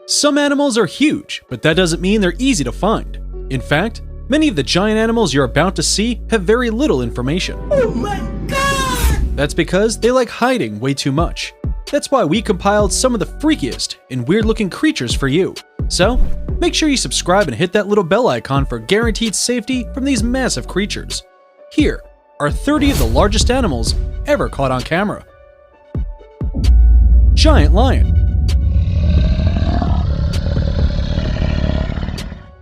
Some animals are huge, but that doesn't mean they're easy to find. In fact, many of the giant animals you're about to see have very little information. Oh my god! That's because they like hiding way too much. That's why we compiled some of the freakiest and weird-looking creatures for you. So, make sure you subscribe and hit that little bell icon for guaranteed safety from these massive creatures. Here are 30 of the largest animals ever caught on camera. Giant lion.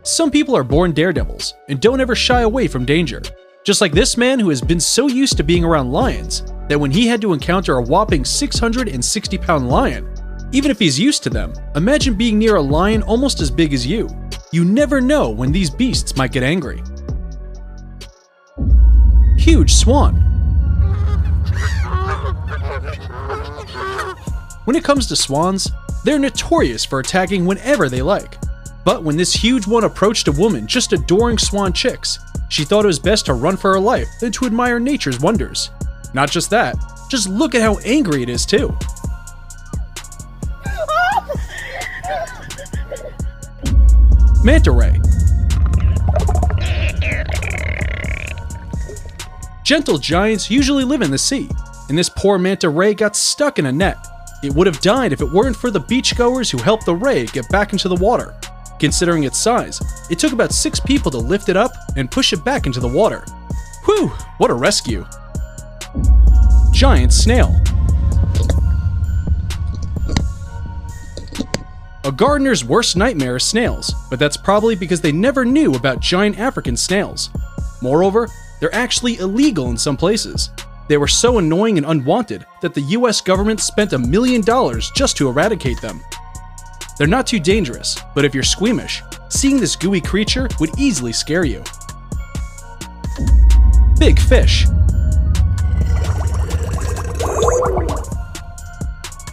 Some people are born daredevils and don't ever shy away from danger. Just like this man who has been so used to being around lions that when he had to encounter a whopping 660-pound lion, even if he's used to them, imagine being near a lion almost as big as you. You never know when these beasts might get angry. Huge swan. When it comes to swans, they're notorious for attacking whenever they like. But when this huge one approached a woman just adoring swan chicks, she thought it was best to run for her life than to admire nature's wonders. Not just that, just look at how angry it is too. Manta ray. Gentle giants usually live in the sea, and this poor manta ray got stuck in a net. It would have died if it weren't for the beachgoers who helped the ray get back into the water. Considering its size, it took about 6 people to lift it up and push it back into the water. Whew, what a rescue. Giant snail. A gardener's worst nightmare is snails, but that's probably because they never knew about giant African snails. Moreover, they're actually illegal in some places. They were so annoying and unwanted that the US government spent $1 million just to eradicate them. They're not too dangerous, but if you're squeamish, seeing this gooey creature would easily scare you. Big fish.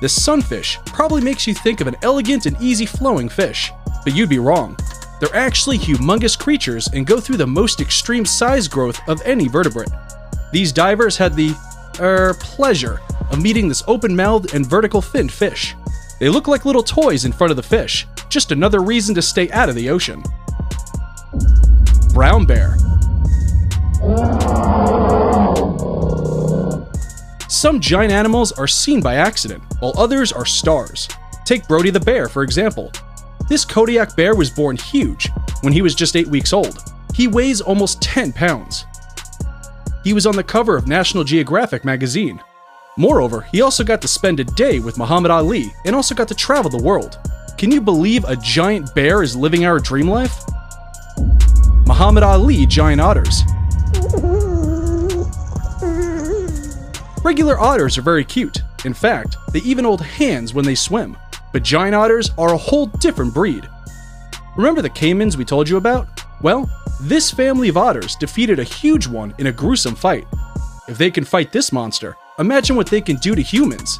The sunfish probably makes you think of an elegant and easy-flowing fish, but you'd be wrong. They're actually humongous creatures and go through the most extreme size growth of any vertebrate. These divers had the, pleasure of meeting this open-mouthed and vertical-finned fish. They look like little toys in front of the fish, just another reason to stay out of the ocean. Brown bear. Some giant animals are seen by accident, while others are stars. Take Brody the bear, for example. This Kodiak bear was born huge when he was just 8 weeks old. He weighs almost 10 pounds. He was on the cover of National Geographic magazine. Moreover, he also got to spend a day with Muhammad Ali and also got to travel the world. Can you believe a giant bear is living our dream life? Muhammad Ali giant otters. Regular otters are very cute. In fact, they even hold hands when they swim. But giant otters are a whole different breed. Remember the caimans we told you about? Well, this family of otters defeated a huge one in a gruesome fight. If they can fight this monster, imagine what they can do to humans.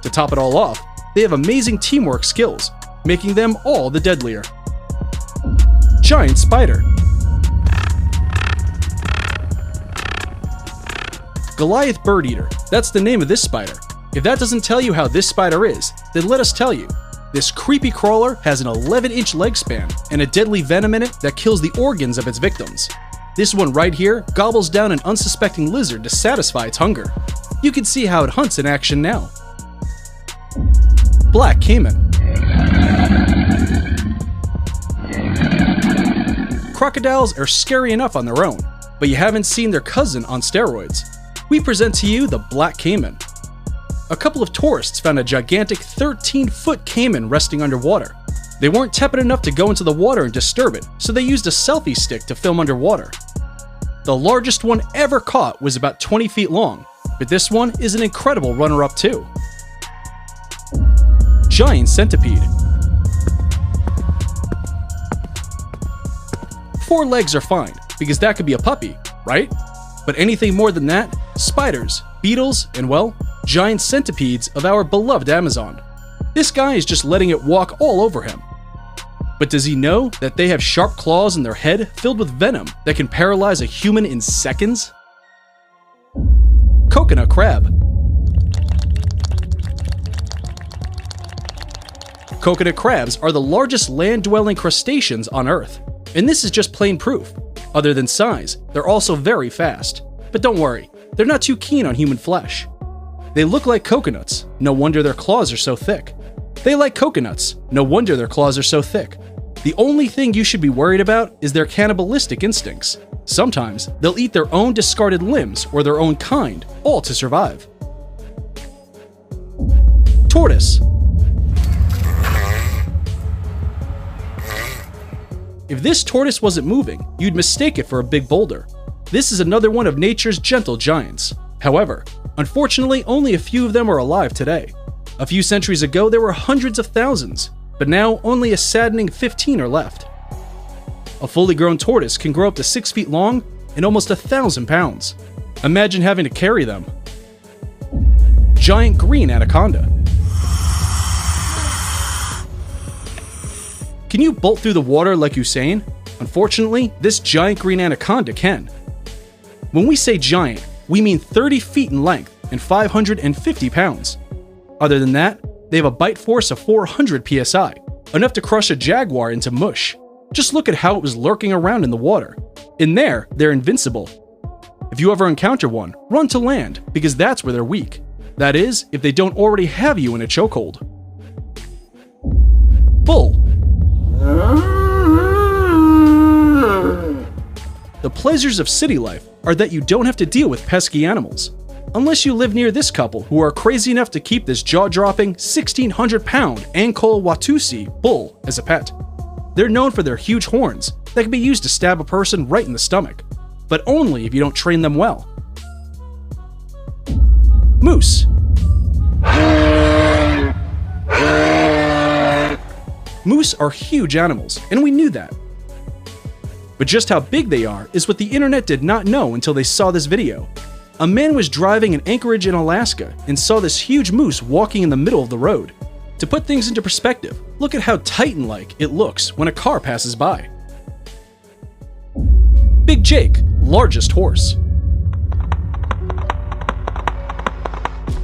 To top it all off, they have amazing teamwork skills, making them all the deadlier. Giant spider. Goliath bird eater, that's the name of this spider. If that doesn't tell you how this spider is, then let us tell you. This creepy crawler has an 11-inch leg span and a deadly venom in it that kills the organs of its victims. This one right here gobbles down an unsuspecting lizard to satisfy its hunger. You can see how it hunts in action now. Black caiman. Crocodiles are scary enough on their own, but you haven't seen their cousin on steroids. We present to you the black caiman. A couple of tourists found a gigantic 13-foot caiman resting underwater. They weren't tepid enough to go into the water and disturb it, so they used a selfie stick to film underwater. The largest one ever caught was about 20 feet long, but this one is an incredible runner-up too. Giant centipede. 4 legs are fine, because that could be a puppy, right? But anything more than that, spiders, beetles, and well, giant centipedes of our beloved Amazon. This guy is just letting it walk all over him. But does he know that they have sharp claws in their head filled with venom that can paralyze a human in seconds? Coconut crab. Coconut crabs are the largest land-dwelling crustaceans on Earth, and this is just plain proof. Other than size, they're also very fast. But don't worry, they're not too keen on human flesh. They look like coconuts, no wonder their claws are so thick. They like coconuts, no wonder their claws are so thick. The only thing you should be worried about is their cannibalistic instincts. Sometimes, they'll eat their own discarded limbs or their own kind, all to survive. Tortoise. If this tortoise wasn't moving, you'd mistake it for a big boulder. This is another one of nature's gentle giants. However, unfortunately, only a few of them are alive today. A few centuries ago, there were hundreds of thousands, but now only a saddening 15 are left. A fully grown tortoise can grow up to 6 feet long and almost 1,000 pounds. Imagine having to carry them. Giant green anaconda. Can you bolt through the water like Usain? Unfortunately, this giant green anaconda can. When we say giant, we mean 30 feet in length and 550 pounds. Other than that, they have a bite force of 400 psi, enough to crush a jaguar into mush. Just look at how it was lurking around in the water. In there, they're invincible. If you ever encounter one, run to land, because that's where they're weak. That is, if they don't already have you in a chokehold. Bull. The pleasures of city life are that you don't have to deal with pesky animals. Unless you live near this couple who are crazy enough to keep this jaw-dropping 1,600-pound Ankole Watusi bull as a pet. They're known for their huge horns that can be used to stab a person right in the stomach, but only if you don't train them well. Moose. Moose are huge animals, and we knew that. But just how big they are is what the internet did not know until they saw this video. A man was driving in Anchorage in Alaska and saw this huge moose walking in the middle of the road. To put things into perspective, look at how Titan-like it looks when a car passes by. Big Jake, largest horse.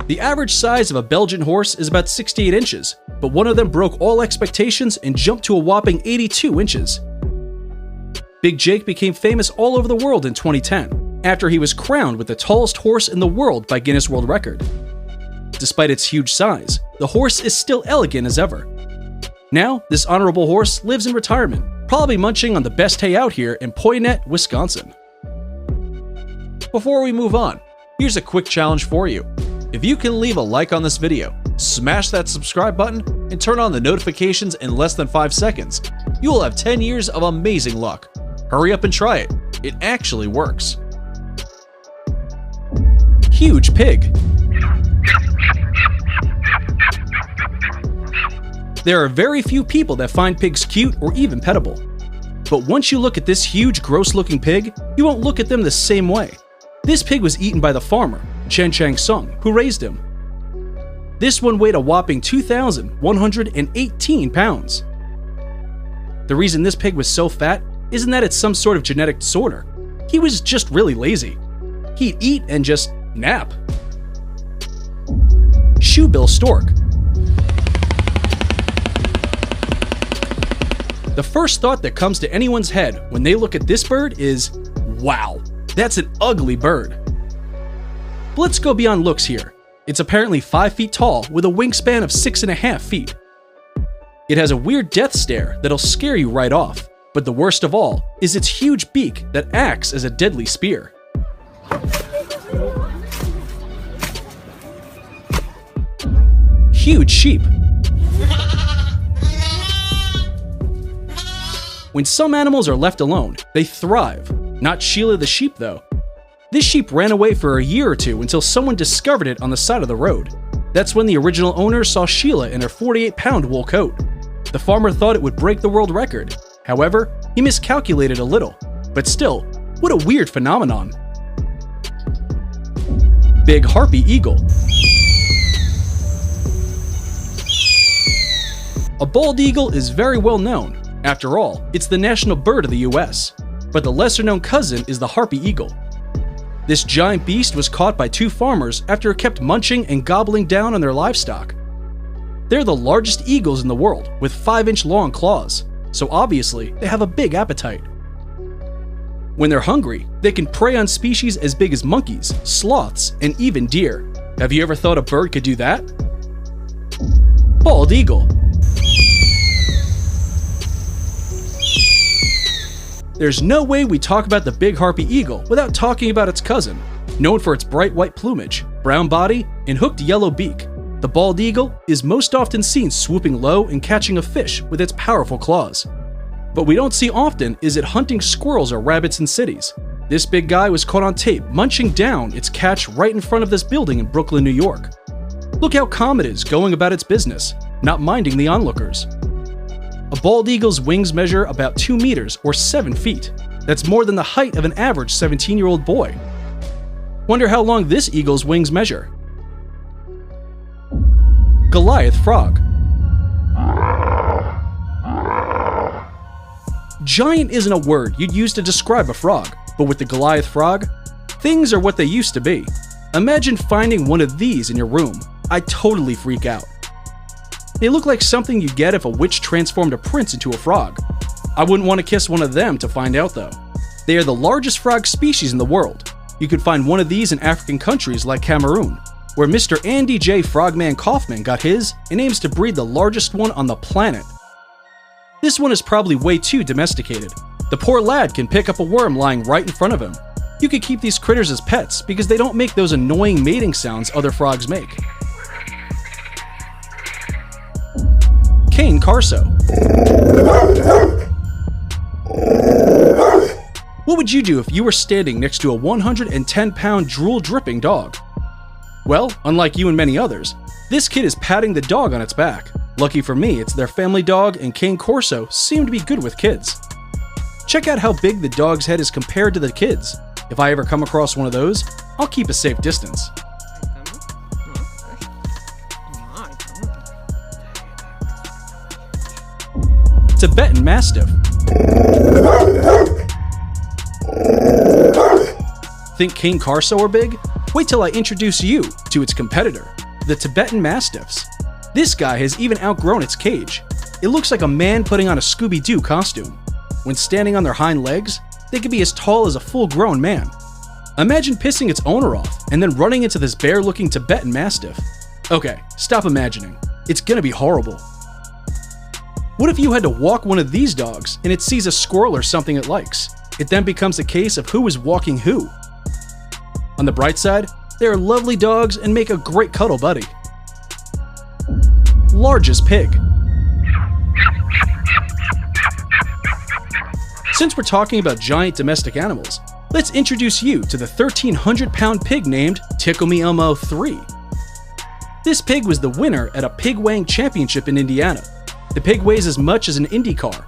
The average size of a Belgian horse is about 68 inches, but one of them broke all expectations and jumped to a whopping 82 inches. Big Jake became famous all over the world in 2010, after he was crowned with the tallest horse in the world by Guinness World Record. Despite its huge size, the horse is still elegant as ever. Now, this honorable horse lives in retirement, probably munching on the best hay out here in Poynette, Wisconsin. Before we move on, here's a quick challenge for you. If you can leave a like on this video, smash that subscribe button, and turn on the notifications in less than 5 seconds, you will have 10 years of amazing luck. Hurry up and try it. It actually works. Huge pig. There are very few people that find pigs cute or even pettable. But once you look at this huge, gross-looking pig, you won't look at them the same way. This pig was eaten by the farmer, Chen Chang Sung, who raised him. This one weighed a whopping 2,118 pounds. The reason this pig was so fat isn't that it's some sort of genetic disorder. He was just really lazy. He'd eat and just nap. Shoebill stork. The first thought that comes to anyone's head when they look at this bird is, wow, that's an ugly bird. But let's go beyond looks here. It's apparently 5 feet tall with a wingspan of 6.5 feet. It has a weird death stare that'll scare you right off, but the worst of all is its huge beak that acts as a deadly spear. Huge sheep. When some animals are left alone, they thrive. Not Sheila the sheep, though. This sheep ran away for a year or two until someone discovered it on the side of the road. That's when the original owner saw Sheila in her 48-pound wool coat. The farmer thought it would break the world record. However, he miscalculated a little. But still, what a weird phenomenon. Big harpy eagle. A bald eagle is very well known. After all, it's the national bird of the US. But the lesser-known cousin is the harpy eagle. This giant beast was caught by two farmers after it kept munching and gobbling down on their livestock. They're the largest eagles in the world, with 5-inch long claws, so obviously they have a big appetite. When they're hungry, they can prey on species as big as monkeys, sloths, and even deer. Have you ever thought a bird could do that? Bald eagle. There's no way we talk about the big harpy eagle without talking about its cousin. Known for its bright white plumage, brown body, and hooked yellow beak, the bald eagle is most often seen swooping low and catching a fish with its powerful claws. But we don't see often is it hunting squirrels or rabbits in cities. This big guy was caught on tape munching down its catch right in front of this building in Brooklyn, New York. Look how calm it is going about its business, not minding the onlookers. A bald eagle's wings measure about 2 meters or 7 feet. That's more than the height of an average 17-year-old boy. Wonder how long this eagle's wings measure. Goliath frog. Giant isn't a word you'd use to describe a frog, but with the Goliath frog, things are what they used to be. Imagine finding one of these in your room. I'd totally freak out. They look like something you'd get if a witch transformed a prince into a frog. I wouldn't want to kiss one of them to find out though. They are the largest frog species in the world. You could find one of these in African countries like Cameroon, where Mr. Andy J. Frogman Kaufman got his and aims to breed the largest one on the planet. This one is probably way too domesticated. The poor lad can pick up a worm lying right in front of him. You could keep these critters as pets because they don't make those annoying mating sounds other frogs make. Cane Corso. What would you do if you were standing next to a 110-pound drool-dripping dog? Well, unlike you and many others, this kid is patting the dog on its back. Lucky for me, it's their family dog, and Cane Corso seem to be good with kids. Check out how big the dog's head is compared to the kid's. If I ever come across one of those, I'll keep a safe distance. Tibetan Mastiff. Think Cane Corso are big? Wait till I introduce you to its competitor, the Tibetan Mastiffs. This guy has even outgrown its cage. It looks like a man putting on a Scooby-Doo costume. When standing on their hind legs, they could be as tall as a full-grown man. Imagine pissing its owner off and then running into this bear-looking Tibetan Mastiff. Okay, stop imagining. It's gonna be horrible. What if you had to walk one of these dogs and it sees a squirrel or something it likes? It then becomes a case of who is walking who. On the bright side, they are lovely dogs and make a great cuddle buddy. Largest pig. Since we're talking about giant domestic animals, let's introduce you to the 1,300-pound pig named Tickle Me Elmo 3. This pig was the winner at a pig weighing championship in Indiana. The pig weighs as much as an Indy car.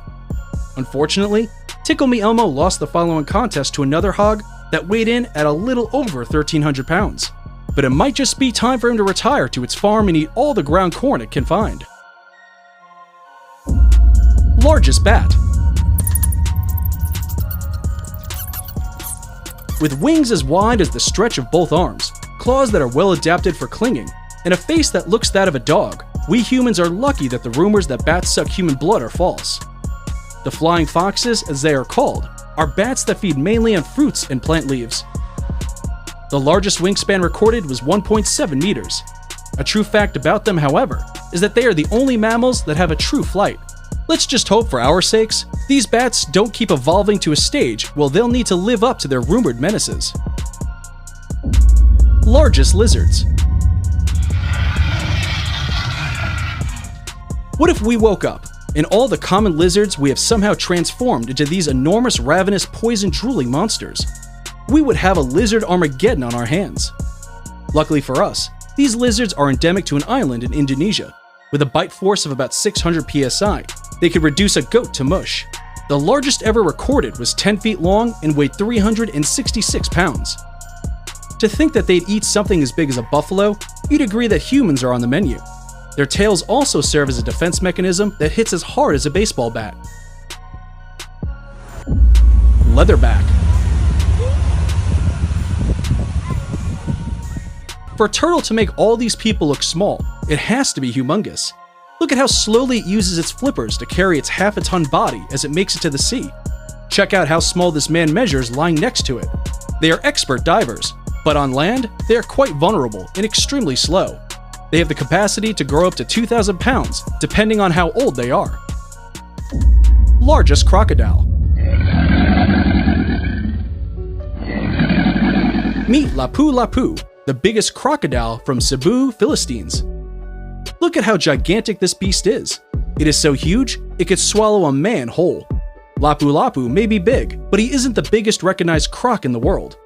Unfortunately, Tickle Me Elmo lost the following contest to another hog that weighed in at a little over 1,300 pounds. But it might just be time for him to retire to its farm and eat all the ground corn it can find. Largest bat. With wings as wide as the stretch of both arms, claws that are well adapted for clinging, and a face that looks that of a dog, we humans are lucky that the rumors that bats suck human blood are false. The flying foxes, as they are called, are bats that feed mainly on fruits and plant leaves. The largest wingspan recorded was 1.7 meters. A true fact about them, however, is that they are the only mammals that have a true flight. Let's just hope for our sakes, these bats don't keep evolving to a stage where they'll need to live up to their rumored menaces. Largest lizards. What if we woke up and all the common lizards we have somehow transformed into these enormous, ravenous, poison-drooling monsters? We would have a lizard Armageddon on our hands. Luckily for us, these lizards are endemic to an island in Indonesia. With a bite force of about 600 psi, they could reduce a goat to mush. The largest ever recorded was 10 feet long and weighed 366 pounds. To think that they'd eat something as big as a buffalo, you'd agree that humans are on the menu. Their tails also serve as a defense mechanism that hits as hard as a baseball bat. Leatherback. For a turtle to make all these people look small, it has to be humongous. Look at how slowly it uses its flippers to carry its half-a-ton body as it makes it to the sea. Check out how small this man measures lying next to it. They are expert divers, but on land, they are quite vulnerable and extremely slow. They have the capacity to grow up to 2,000 pounds, depending on how old they are. Largest crocodile. Meet Lapu Lapu, the biggest crocodile from Cebu, Philippines. Look at how gigantic this beast is. It is so huge, it could swallow a man whole. Lapu Lapu may be big, but he isn't the biggest recognized croc in the world.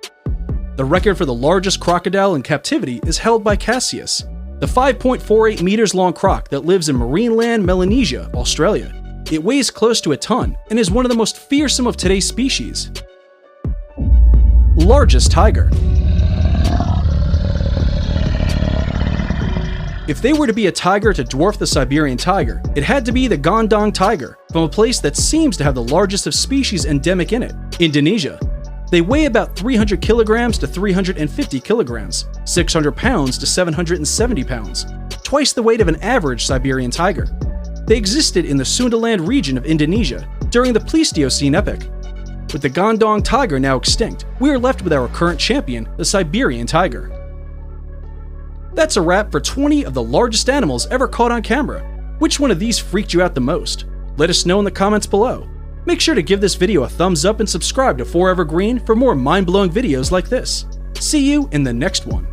The record for the largest crocodile in captivity is held by Cassius, the 5.48 meters long croc that lives in Marineland, Melanesia, Australia. It weighs close to a ton and is one of the most fearsome of today's species. Largest tiger. If they were to be a tiger to dwarf the Siberian tiger, it had to be the Gondang tiger, from a place that seems to have the largest of species endemic in it, Indonesia. They weigh about 300 kilograms to 350 kilograms, 600 pounds to 770 pounds, twice the weight of an average Siberian tiger. They existed in the Sundaland region of Indonesia during the Pleistocene epoch. With the Gondang tiger now extinct, we are left with our current champion, the Siberian tiger. That's a wrap for 20 of the largest animals ever caught on camera. Which one of these freaked you out the most? Let us know in the comments below. Make sure to give this video a thumbs up and subscribe to Forever Green for more mind-blowing videos like this. See you in the next one.